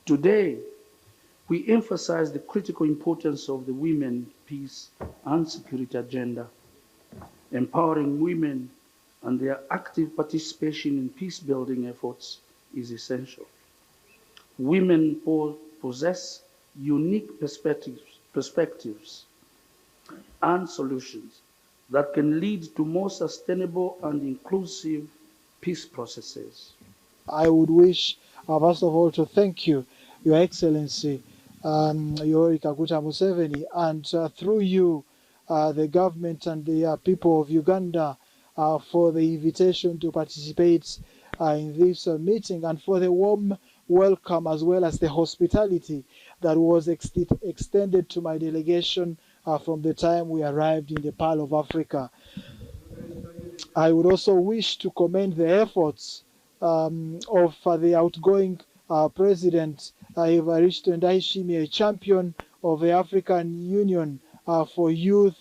Today, we emphasize the critical importance of the women, peace, and security agenda. Empowering women and their active participation in peace-building efforts is essential. Women possess unique perspectives and solutions that can lead to more sustainable and inclusive peace processes. I would wish, first of all, to thank you, Your Excellency, Yoweri Kaguta Museveni, and through you, the government and the people of Uganda, for the invitation to participate in this meeting and for the warm welcome as well as the hospitality that was extended to my delegation from the time we arrived in the Pearl of Africa. I would also wish to commend the efforts of the outgoing President Evariste Ndayishimiye, a champion of the African Union for youth,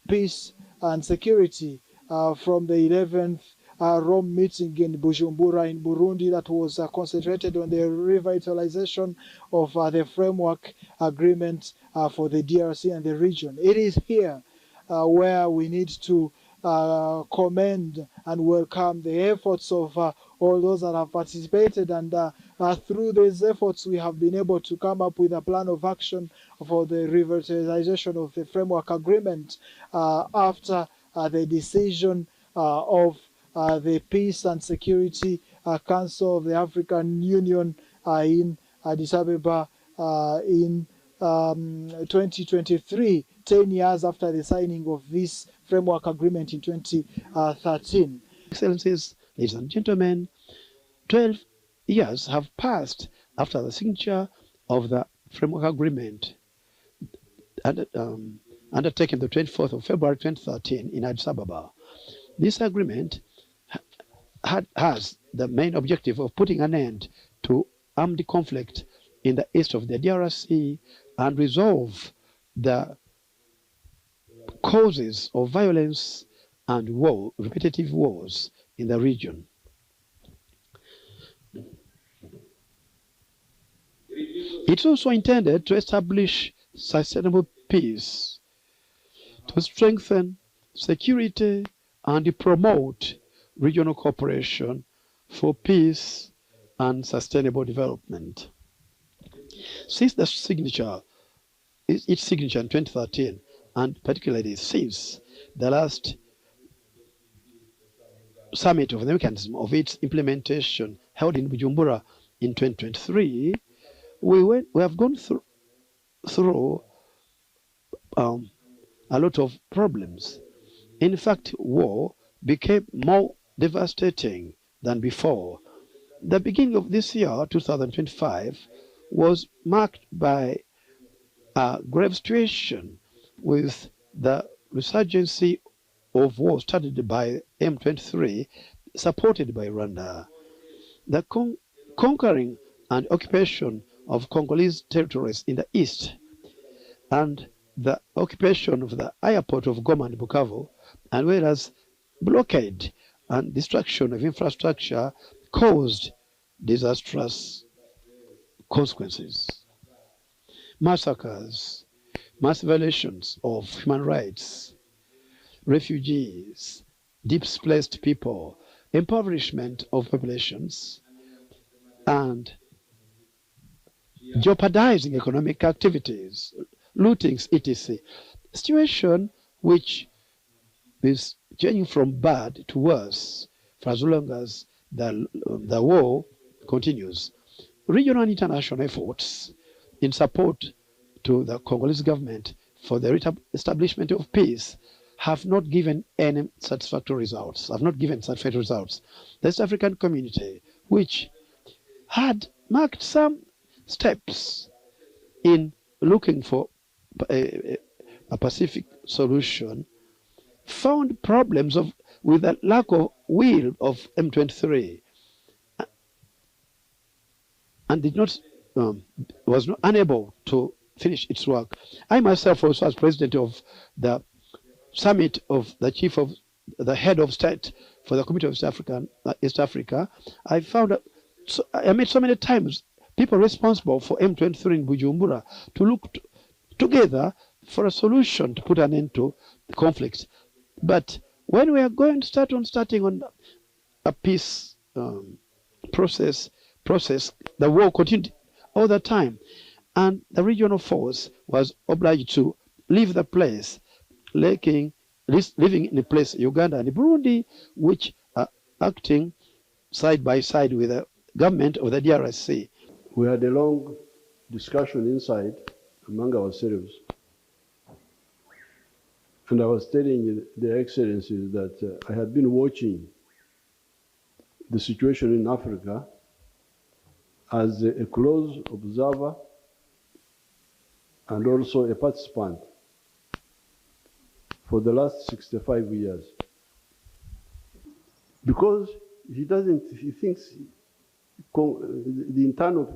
peace and security from the 11th Rome meeting in Bujumbura in Burundi that was concentrated on the revitalization of the framework agreement for the DRC and the region. It is here where we need to commend and welcome the efforts of all those that have participated, and through these efforts we have been able to come up with a plan of action for the revitalization of the framework agreement after the decision of the Peace and Security Council of the African Union in Addis Ababa in 2023, 10 years after the signing of this framework agreement in 2013. Excellencies, ladies and gentlemen, 12 years have passed after the signature of the framework agreement undertaken the 24th of February 2013 in Addis Ababa. This agreement has the main objective of putting an end to armed conflict in the east of the DRC and resolve the causes of violence and war, repetitive wars in the region. It's also intended to establish sustainable peace, to strengthen security and promote regional cooperation for peace and sustainable development. Since the signature, its signature in 2013, and particularly since the last summit of the mechanism of its implementation held in Bujumbura in 2023, we have gone through a lot of problems. In fact, war became more devastating than before. The beginning of this year, 2025, was marked by a grave situation with the resurgency of war started by M23, supported by Rwanda. The conquering and occupation of Congolese territories in the east, and the occupation of the airport of Goma and Bukavu, as well as blockade and destruction of infrastructure, caused disastrous consequences. Massacres, mass violations of human rights, refugees, displaced people, impoverishment of populations, and jeopardizing economic activities, lootings, etc. A situation which is changing from bad to worse for as long as the war continues. Regional and international efforts in support to the Congolese government for the establishment of peace have not given any satisfactory results, The East African community, which had marked some steps in looking for a Pacific solution, found problems with the lack of will of M23 and was not unable to finish its work. I myself also, as president of the summit of the head of state for the Committee of East Africa, I found I met so many times people responsible for M23 in Bujumbura to look together for a solution to put an end to the conflict. But when we are going to starting on a peace process, the war continued all the time. And the regional force was obliged to leave the place, living in a place, Uganda and Burundi, which are acting side by side with the government of the DRC. We had a long discussion inside among ourselves. And I was telling Their Excellencies that I had been watching the situation in Africa as a close observer and also a participant for the last 65 years. Because he thinks the internal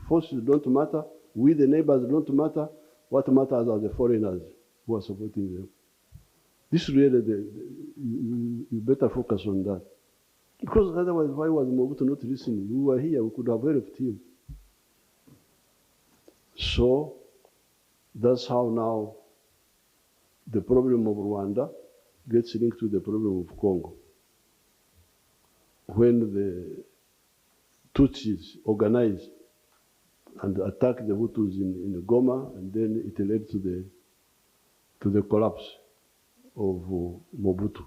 forces don't matter, we the neighbors don't matter, what matters are the foreigners who are supporting them. This really, you better focus on that. Because otherwise, why was Mobutu not listening? We were here, we could have helped him. So, that's how now the problem of Rwanda gets linked to the problem of Congo. When the Tutsis organized and attacked the Hutus in Goma, and then it led to the collapse of Mobutu.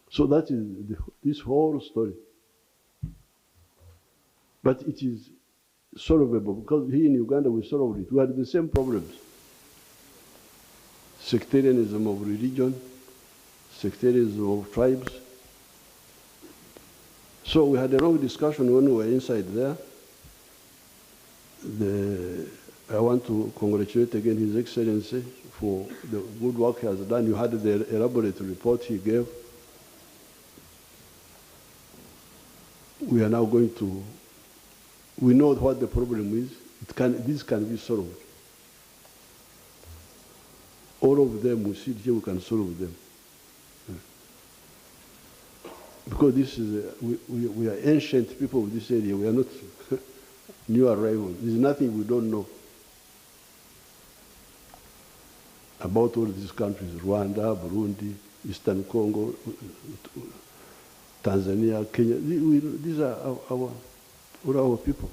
So that is this whole story. But it is solvable, because here in Uganda we solved it. We had the same problems. Sectarianism of religion, sectarianism of tribes. So we had a long discussion when we were inside there. I want to congratulate again His Excellency for the good work he has done. You had the elaborate report he gave. We are now going to, we know what the problem is. This can be solved. All of them, we sit here, we can solve them. Because this is, we are ancient people of this area. We are not new arrivals. There's nothing we don't know about all these countries, Rwanda, Burundi, Eastern Congo, Tanzania, Kenya. These are our people.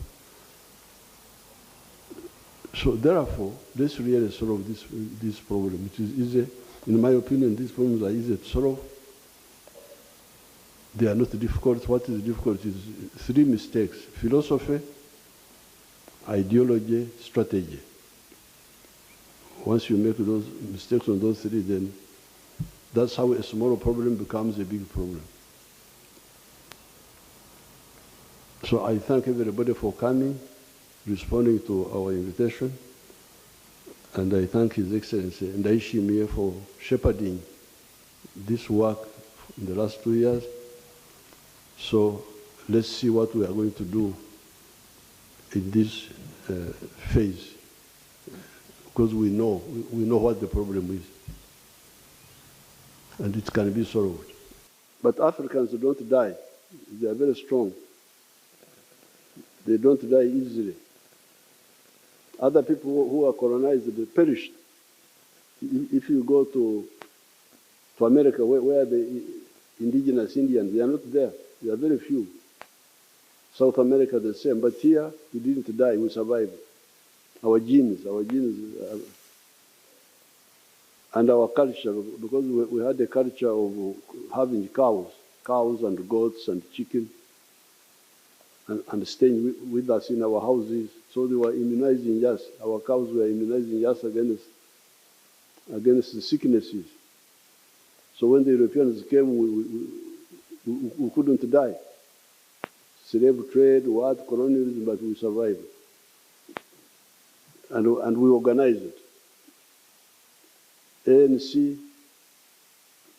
So therefore, let's really solve this problem. It is easy. In my opinion, these problems are easy to solve. They are not difficult. What is difficult is three mistakes: philosophy, ideology, strategy. Once you make those mistakes on those three, then that's how a small problem becomes a big problem. So I thank everybody for coming, responding to our invitation, and I thank His Excellency and Aishimiye for shepherding this work in the last 2 years. So let's see what we are going to do in this phase, because we know what the problem is, and it can be solved. But Africans don't die. They are very strong. They don't die easily. Other people who are colonized, they perished. If you go to America, where the indigenous Indians, they are not there. There are very few. South America, the same. But here, we didn't die, we survived. Our genes, and our culture, because we had a culture of having cows and goats and chicken, and staying with us in our houses. So they were immunizing us. Our cows were immunizing us against the sicknesses. So when the Europeans came, we couldn't die. Slave trade, colonialism, but we survived. And we organized it. ANC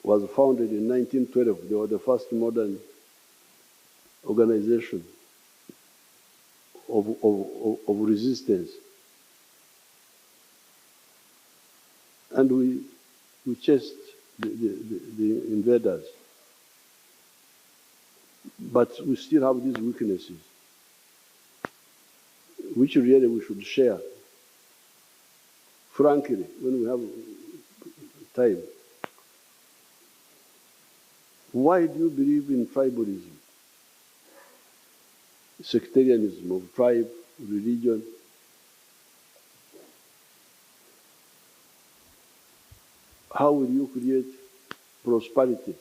was founded in 1912. They were the first modern organization of resistance. And we chased the invaders. But we still have these weaknesses. which really we should share, frankly, when we have time. Why do you believe in tribalism, sectarianism of tribe, religion? How will you create prosperity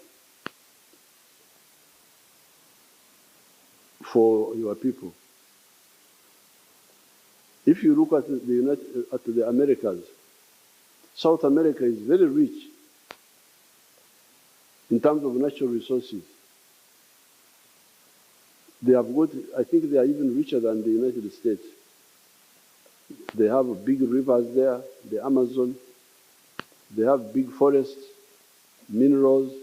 for your people? If you look at the Americas, South America is very rich in terms of natural resources. They have got, I think they are even richer than the United States. They have big rivers there, the Amazon. They have big forests, minerals,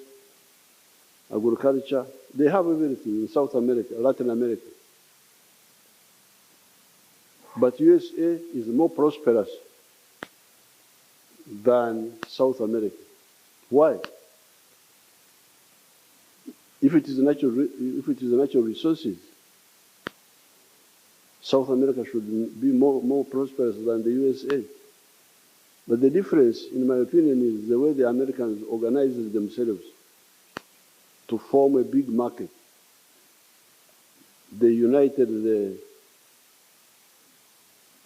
agriculture. They have everything in South America, Latin America. But USA is more prosperous than South America. Why? If it is natural resources, South America should be more prosperous than the USA. But the difference, in my opinion, is the way the Americans organize themselves to form a big market. They united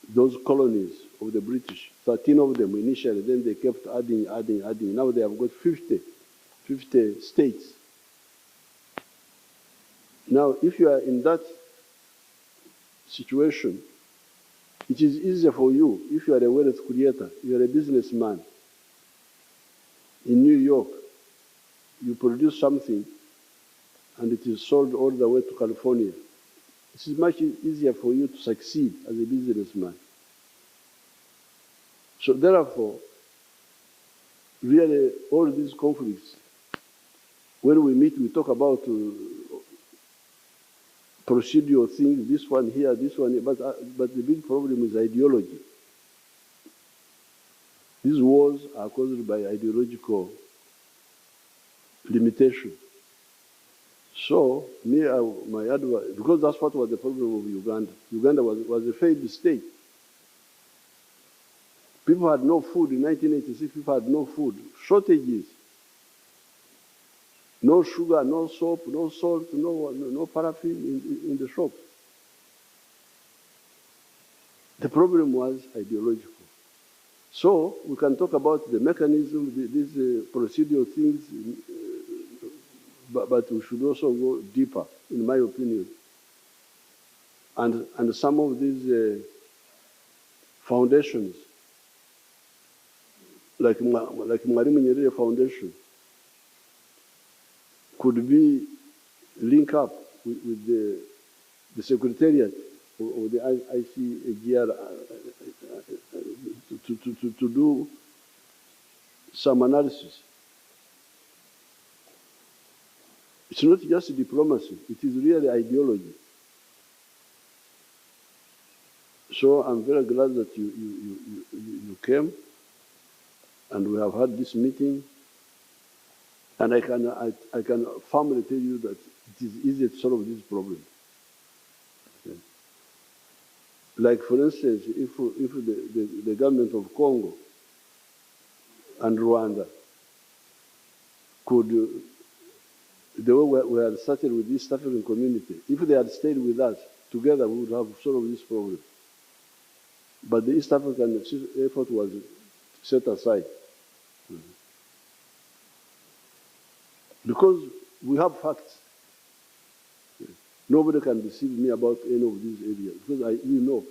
those colonies of the British, 13 of them initially, then they kept adding. Now they have got 50 states. Now, if you are in that situation, it is easier for you if you are a wealth creator, you are a businessman. In New York, you produce something and it is sold all the way to California. It is much easier for you to succeed as a businessman. So therefore, really all these conflicts, when we meet, we talk about procedural things, this one here, this one here, but the big problem is ideology. These wars are caused by ideological limitation. So, my advice, because that's what was the problem of Uganda. Uganda was a failed state. People had no food in 1986, people had no food, shortages. No sugar, no soap, no salt, no paraffin in the shops. The problem was ideological. So we can talk about the mechanism, these procedural things, but we should also go deeper, in my opinion. And some of these foundations, like Mwalimu Nyerere Foundation, could be linked up with the secretariat or the ICAGR to do some analysis. It's not just diplomacy, it is really ideology. So I'm very glad that you came and we have had this meeting. And I can firmly tell you that it is easy to solve this problem. Okay. Like for instance, if the government of Congo and Rwanda could, the way we had started with the East African community, if they had stayed with us, together we would have solved this problem. But the East African effort was set aside. Because we have facts. Nobody can deceive me about any of these areas because we know.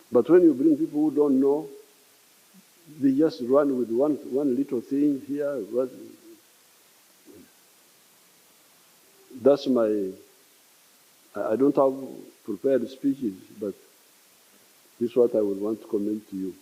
But when you bring people who don't know, they just run with one little thing here. That's I don't have prepared speeches, but this is what I would want to comment to you.